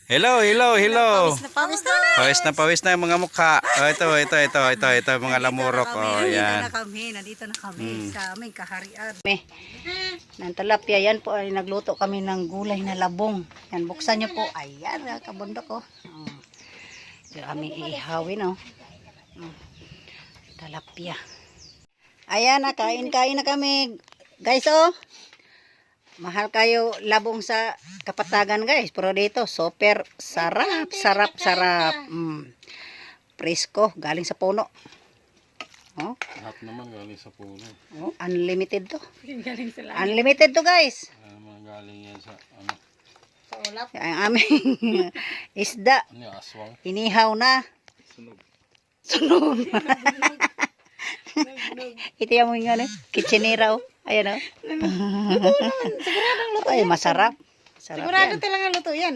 Hello, hello, hello. Pawis na. Pawis na yung mga mukha. Oh, ito, mga lamurok. Oh, yan. Nandito na kami sa aming kaharian. Ng talapia, yan po ay nagluto kami ng gulay na labong. Yan, buksan nyo po. Ayan, kabundok ko. Ito aming iihawin, oh. Talapia. Ayan na, kain na kami. Guys, oh. Mahal kayo labong sa Kapatagan, guys. Pero dito, super sarap. Presko, galing sa puno. Oh. Lahat naman galing sa puno. Oh, unlimited to. Unlimited to, guys. Galing yan sa ano. Sa ulap. Ang aming isda. Ano yung aswang? Inihaw na. Sunog. Ito yung mga kitchenera, oh. Ayan, oh. Ay, masarap. Sigurado talaga luto yan.